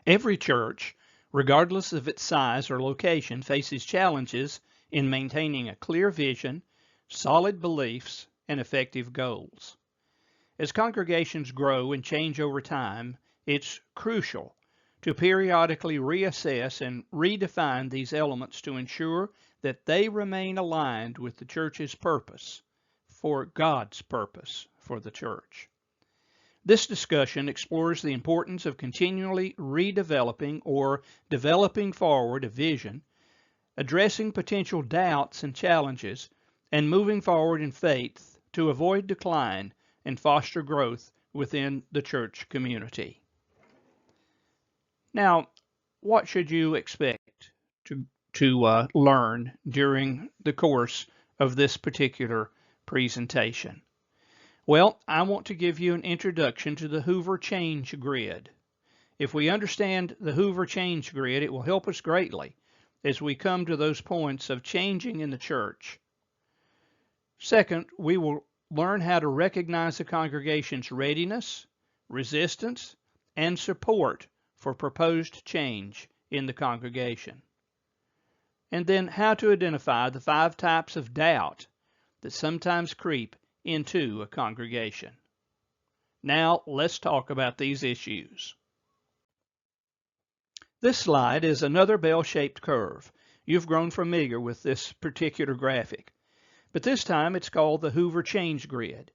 Every church, regardless of its size or location, faces challenges in maintaining a clear vision, solid beliefs, and effective goals. As congregations grow and change over time, it's crucial to periodically reassess and redefine these elements to ensure that they remain aligned with the church's purpose, for God's purpose for the church. This discussion explores the importance of continually redeveloping or developing forward a vision, addressing potential doubts and challenges, and moving forward in faith to avoid decline and foster growth within the church community. Now, what should you expect to learn during the course of this particular presentation? Well, I want to give you an introduction to the Hoover Change Grid. If we understand the Hoover Change Grid, it will help us greatly as we come to those points of changing in the church. Second, we will learn how to recognize the congregation's readiness, resistance, and support for proposed change in the congregation. And then how to identify the 5 types of doubt that sometimes creep into a congregation. Now, let's talk about these issues. This slide is another bell-shaped curve. You've grown familiar with this particular graphic, but this time it's called the Hoover Change Grid.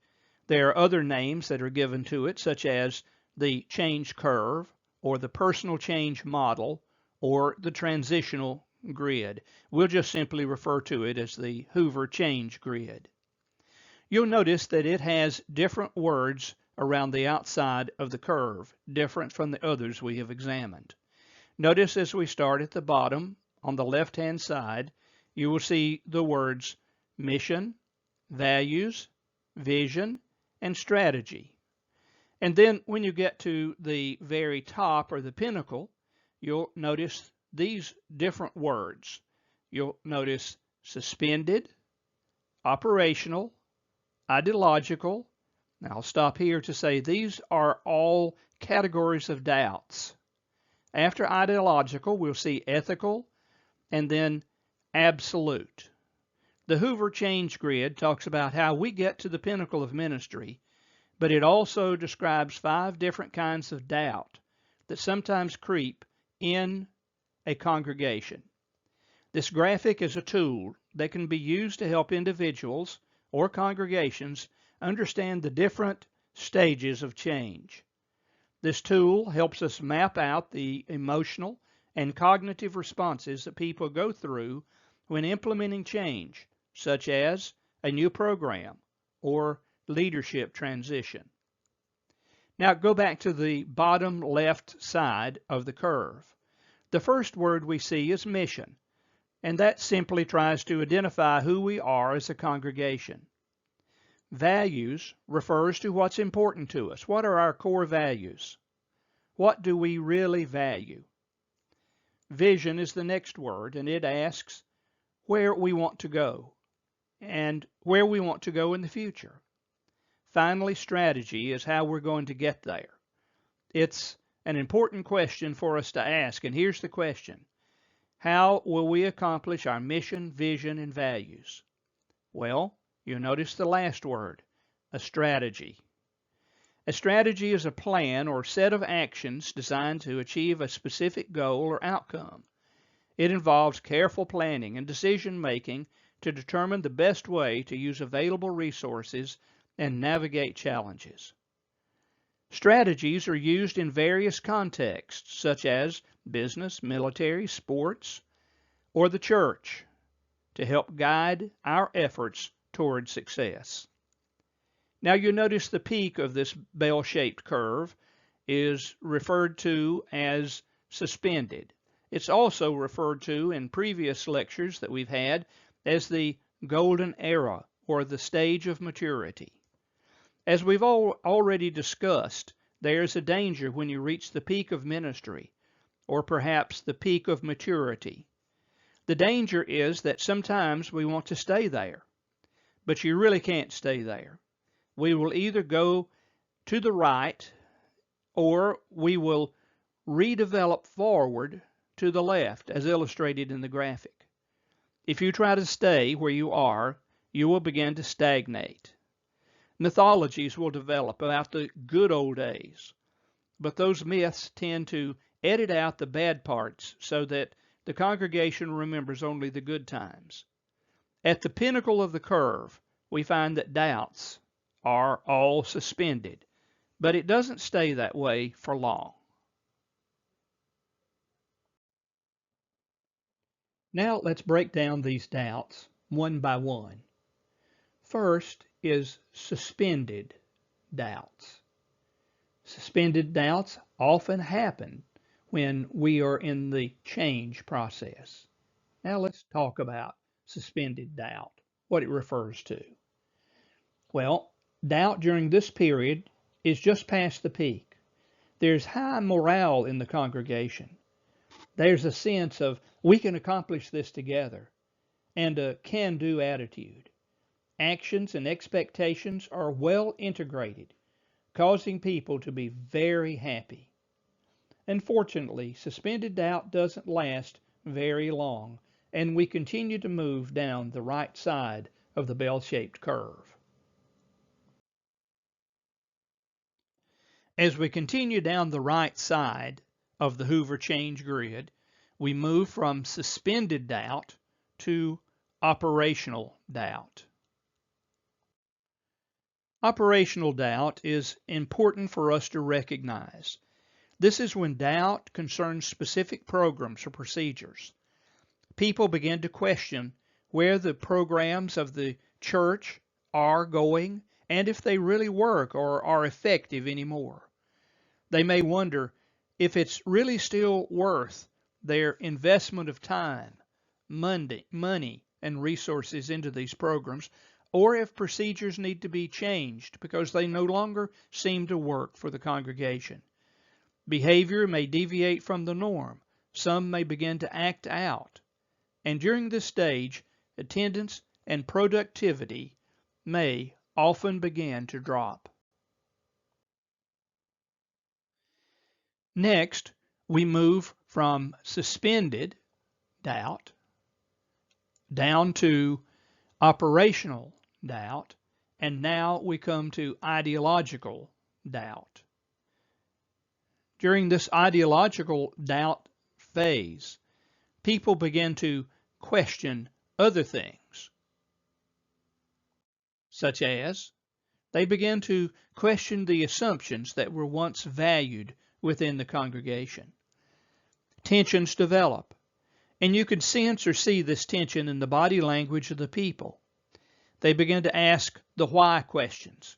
There are other names that are given to it, such as the change curve, or the personal change model, or the transitional grid. We'll just simply refer to it as the Hoover Change Grid. You'll notice that it has different words around the outside of the curve, different from the others we have examined. Notice as we start at the bottom, on the left-hand side, you will see the words mission, values, vision, and strategy. And then when you get to the very top or the pinnacle, you'll notice these different words. You'll notice suspended, operational, ideological. Now I'll stop here to say these are all categories of doubts. After ideological, we'll see ethical and then absolute. The Hoover Change Grid talks about how we get to the pinnacle of ministry, but it also describes 5 different kinds of doubt that sometimes creep in a congregation. This graphic is a tool that can be used to help individuals or congregations understand the different stages of change. This tool helps us map out the emotional and cognitive responses that people go through when implementing change, such as a new program or leadership transition. Now go back to the bottom left side of the curve. The first word we see is mission, and that simply tries to identify who we are as a congregation. Values refers to what's important to us. What are our core values? What do we really value? Vision is the next word, and it asks where we want to go and where we want to go in the future. Finally, strategy is how we're going to get there. It's an important question for us to ask, and here's the question. How will we accomplish our mission, vision, and values? Well, you'll notice the last word, a strategy. A strategy is a plan or set of actions designed to achieve a specific goal or outcome. It involves careful planning and decision-making to determine the best way to use available resources and navigate challenges. Strategies are used in various contexts, such as business, military, sports, or the church, to help guide our efforts toward success. Now you notice the peak of this bell-shaped curve is referred to as suspended. It's also referred to in previous lectures that we've had as the golden era or the stage of maturity. As we've already discussed, there's a danger when you reach the peak of ministry, or perhaps the peak of maturity. The danger is that sometimes we want to stay there, but you really can't stay there. We will either go to the right, or we will redevelop forward to the left, as illustrated in the graphic. If you try to stay where you are, you will begin to stagnate. Mythologies will develop about the good old days, but those myths tend to edit out the bad parts so that the congregation remembers only the good times. At the pinnacle of the curve, we find that doubts are all suspended, but it doesn't stay that way for long. Now let's break down these doubts one by one. First is suspended doubts. Suspended doubts often happen when we are in the change process. Now let's talk about suspended doubt, what it refers to. Well, doubt during this period is just past the peak. There's high morale in the congregation. There's a sense of we can accomplish this together and a can-do attitude. Actions and expectations are well integrated, causing people to be very happy. Unfortunately, suspended doubt doesn't last very long, and we continue to move down the right side of the bell-shaped curve. As we continue down the right side of the Hoover change grid, we move from suspended doubt to operational doubt. Operational doubt is important for us to recognize. This is when doubt concerns specific programs or procedures. People begin to question where the programs of the church are going and if they really work or are effective anymore. They may wonder if it's really still worth their investment of time, money, and resources into these programs, or if procedures need to be changed because they no longer seem to work for the congregation. Behavior may deviate from the norm. Some may begin to act out. And during this stage, attendance and productivity may often begin to drop. Next, we move from suspended doubt down to operational doubt, and now we come to ideological doubt. During this ideological doubt phase, people begin to question other things, such as they begin to question the assumptions that were once valued within the congregation. Tensions develop, and you can sense or see this tension in the body language of the people. They begin to ask the why questions,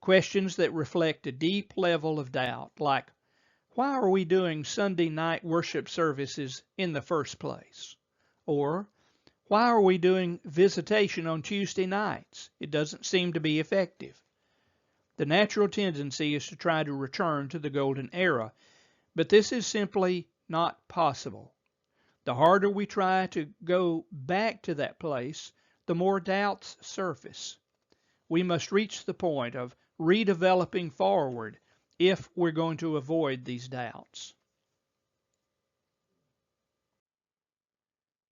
questions that reflect a deep level of doubt, like, why are we doing Sunday night worship services in the first place? Or, why are we doing visitation on Tuesday nights? It doesn't seem to be effective. The natural tendency is to try to return to the golden era, but this is simply not possible. The harder we try to go back to that place, the more doubts surface. We must reach the point of redeveloping forward if we're going to avoid these doubts.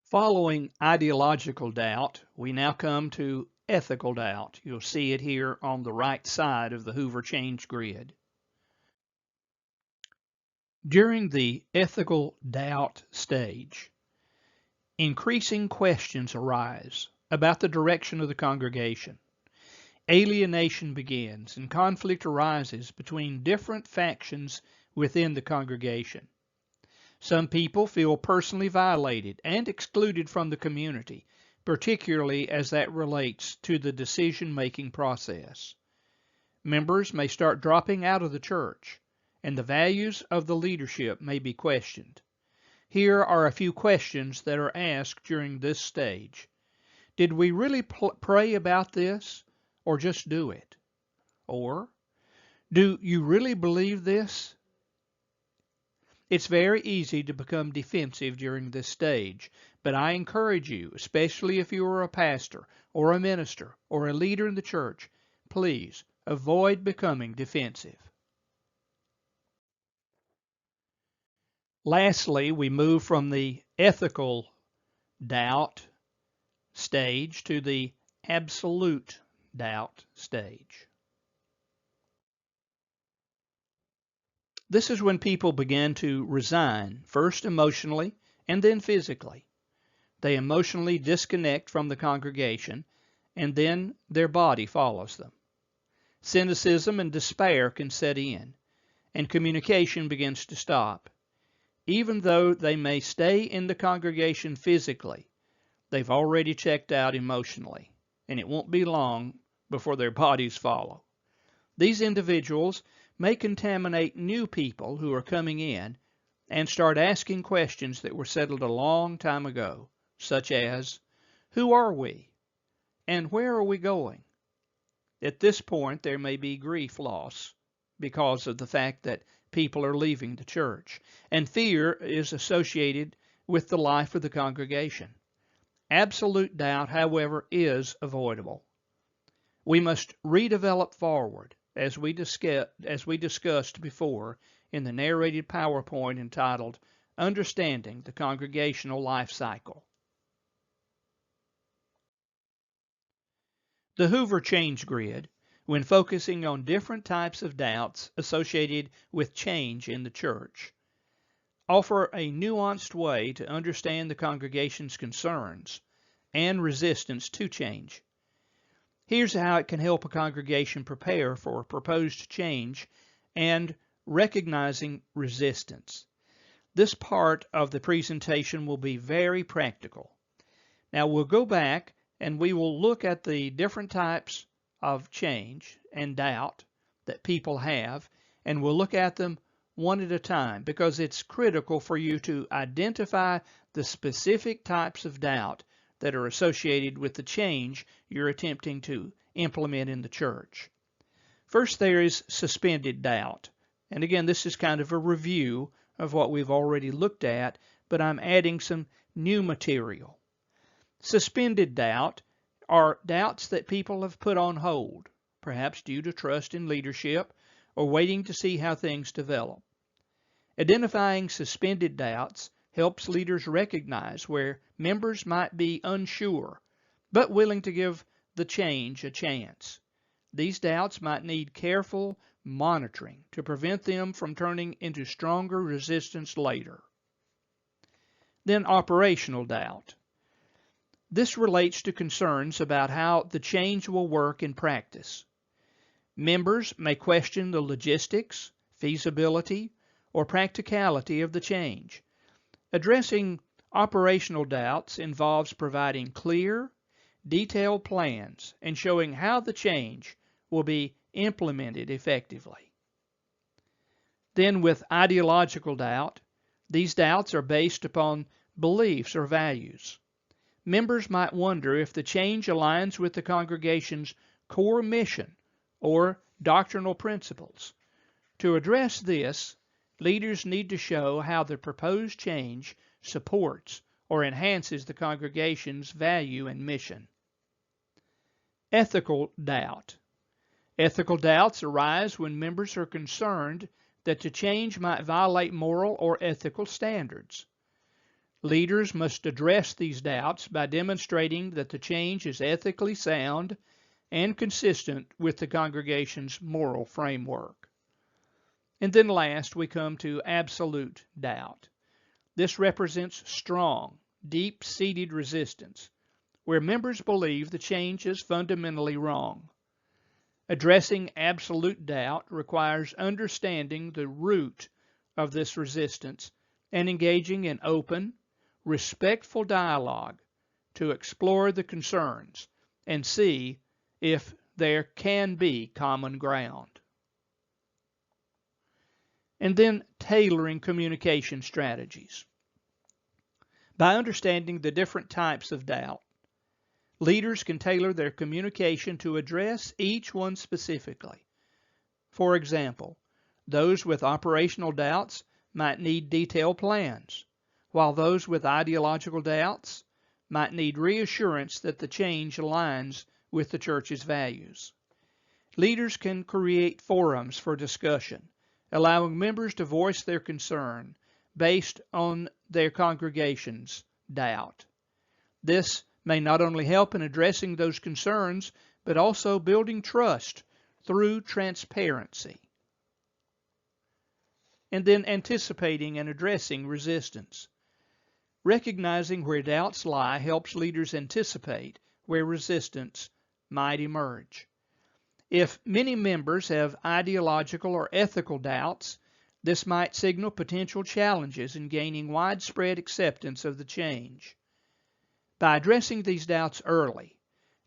Following ideological doubt, we now come to ethical doubt. You'll see it here on the right side of the Hoover change grid. During the ethical doubt stage, increasing questions arise about the direction of the congregation. Alienation begins and conflict arises between different factions within the congregation. Some people feel personally violated and excluded from the community, particularly as that relates to the decision-making process. Members may start dropping out of the church, and the values of the leadership may be questioned. Here are a few questions that are asked during this stage. Did we really pray about this, or just do it? Or, do you really believe this? It's very easy to become defensive during this stage, but I encourage you, especially if you are a pastor or a minister or a leader in the church, please avoid becoming defensive. Lastly, we move from the ethical doubt stage to the absolute doubt stage. This is when people begin to resign, first emotionally and then physically. They emotionally disconnect from the congregation, and then their body follows them. Cynicism and despair can set in, and communication begins to stop. Even though they may stay in the congregation physically, they've already checked out emotionally, and it won't be long before their bodies follow. These individuals may contaminate new people who are coming in and start asking questions that were settled a long time ago, such as, who are we? And where are we going? At this point, there may be grief loss because of the fact that people are leaving the church, and fear is associated with the life of the congregation. Absolute doubt, however, is avoidable. We must redevelop forward, as we discussed before in the narrated PowerPoint entitled Understanding the Congregational Life Cycle. The Hoover change grid, when focusing on different types of doubts associated with change in the church, offer a nuanced way to understand the congregation's concerns and resistance to change. Here's how it can help a congregation prepare for proposed change and recognizing resistance. This part of the presentation will be very practical. Now we'll go back and we will look at the different types of change and doubt that people have, and we'll look at them one at a time because it's critical for you to identify the specific types of doubt that are associated with the change you're attempting to implement in the church. First, there is suspended doubt. And again, this is kind of a review of what we've already looked at, but I'm adding some new material. Suspended doubt are doubts that people have put on hold, perhaps due to trust in leadership or waiting to see how things develop. Identifying suspended doubts helps leaders recognize where members might be unsure, but willing to give the change a chance. These doubts might need careful monitoring to prevent them from turning into stronger resistance later. Then operational doubt. This relates to concerns about how the change will work in practice. Members may question the logistics, feasibility, or practicality of the change. Addressing operational doubts involves providing clear, detailed plans and showing how the change will be implemented effectively. Then with ideological doubt, these doubts are based upon beliefs or values. Members might wonder if the change aligns with the congregation's core mission or doctrinal principles. To address this, leaders need to show how the proposed change supports or enhances the congregation's value and mission. Ethical doubt. Ethical doubts arise when members are concerned that the change might violate moral or ethical standards. Leaders must address these doubts by demonstrating that the change is ethically sound and consistent with the congregation's moral framework. And then last, we come to absolute doubt. This represents strong, deep-seated resistance, where members believe the change is fundamentally wrong. Addressing absolute doubt requires understanding the root of this resistance and engaging in open, respectful dialogue to explore the concerns and see if there can be common ground. And then tailoring communication strategies. By understanding the different types of doubt, leaders can tailor their communication to address each one specifically. For example, those with operational doubts might need detailed plans, while those with ideological doubts might need reassurance that the change aligns with the church's values. Leaders can create forums for discussion, allowing members to voice their concern based on their congregation's doubt. This may not only help in addressing those concerns, but also building trust through transparency. And then anticipating and addressing resistance. Recognizing where doubts lie helps leaders anticipate where resistance might emerge. If many members have ideological or ethical doubts, this might signal potential challenges in gaining widespread acceptance of the change. By addressing these doubts early,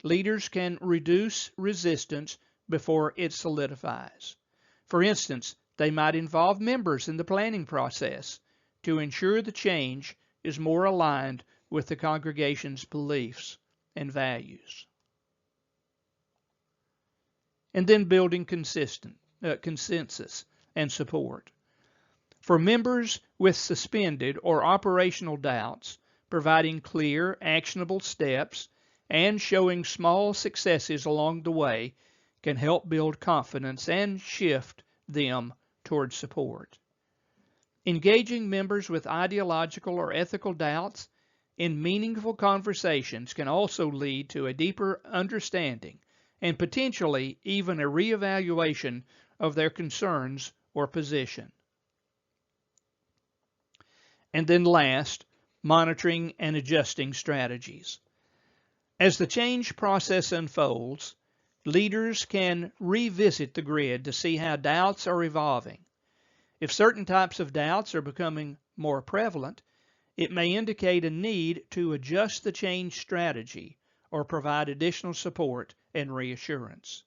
leaders can reduce resistance before it solidifies. For instance, they might involve members in the planning process to ensure the change is more aligned with the congregation's beliefs and values. And then building consensus and support. For members with suspended or operational doubts, providing clear, actionable steps and showing small successes along the way can help build confidence and shift them towards support. Engaging members with ideological or ethical doubts in meaningful conversations can also lead to a deeper understanding and potentially even a reevaluation of their concerns or position. And then last, monitoring and adjusting strategies. As the change process unfolds, leaders can revisit the grid to see how doubts are evolving. If certain types of doubts are becoming more prevalent, it may indicate a need to adjust the change strategy or provide additional support and reassurance.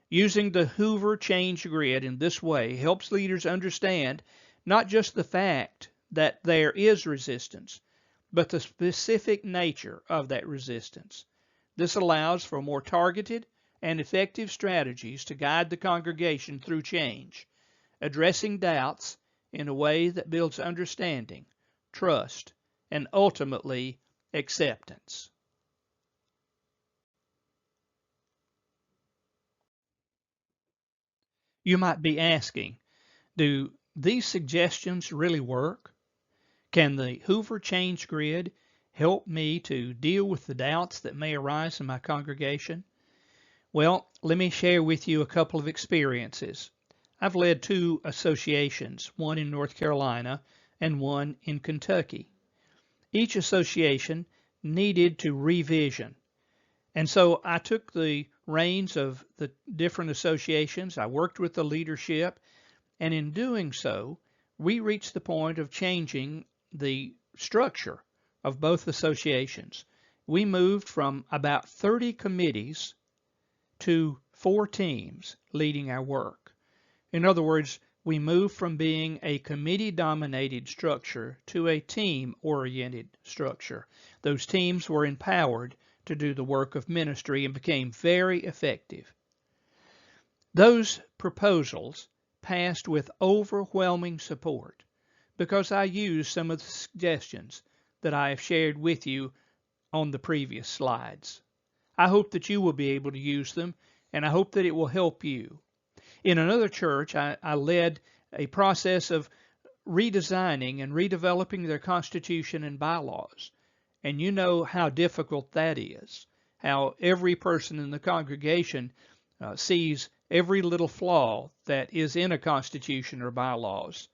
Using the Hoover change grid in this way helps leaders understand not just the fact that there is resistance, but the specific nature of that resistance. This allows for more targeted and effective strategies to guide the congregation through change, addressing doubts in a way that builds understanding, trust, and ultimately acceptance. You might be asking, do these suggestions really work? Can the Hoover change grid help me to deal with the doubts that may arise in my congregation? Well, let me share with you a couple of experiences. I've led two associations, one in North Carolina and one in Kentucky. Each association needed to revision. And so I took the reins of the different associations. I worked with the leadership, and in doing so, we reached the point of changing the structure of both associations. We moved from about 30 committees to 4 teams leading our work. In other words, we moved from being a committee-dominated structure to a team-oriented structure. Those teams were empowered to do the work of ministry and became very effective. Those proposals passed with overwhelming support because I used some of the suggestions that I have shared with you on the previous slides. I hope that you will be able to use them, and I hope that it will help you. In another church, I led a process of redesigning and redeveloping their constitution and bylaws. And you know how difficult that is, how every person in the congregation sees every little flaw that is in a constitution or bylaws.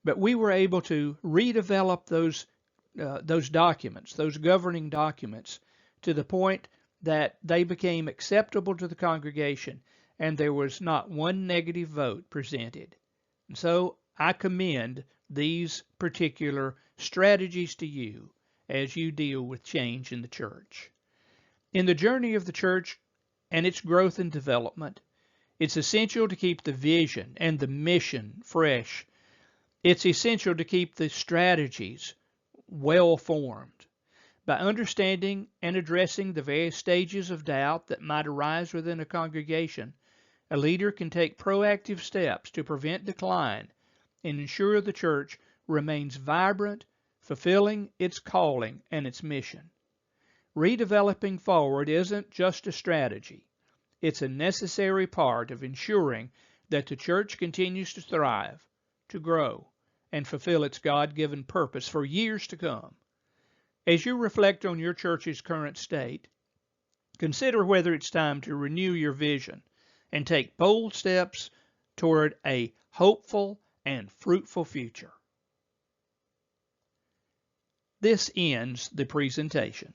But we were able to redevelop those documents, those governing documents, to the point that they became acceptable to the congregation, and there was not one negative vote presented. And so I commend these particular strategies to you as you deal with change in the church. In the journey of the church and its growth and development, it's essential to keep the vision and the mission fresh. It's essential to keep the strategies well formed. By understanding and addressing the various stages of doubt that might arise within a congregation, a leader can take proactive steps to prevent decline and ensure the church remains vibrant, fulfilling its calling and its mission. Redeveloping forward isn't just a strategy. It's a necessary part of ensuring that the church continues to thrive, to grow, and fulfill its God-given purpose for years to come. As you reflect on your church's current state, consider whether it's time to renew your vision and take bold steps toward a hopeful and fruitful future. This ends the presentation.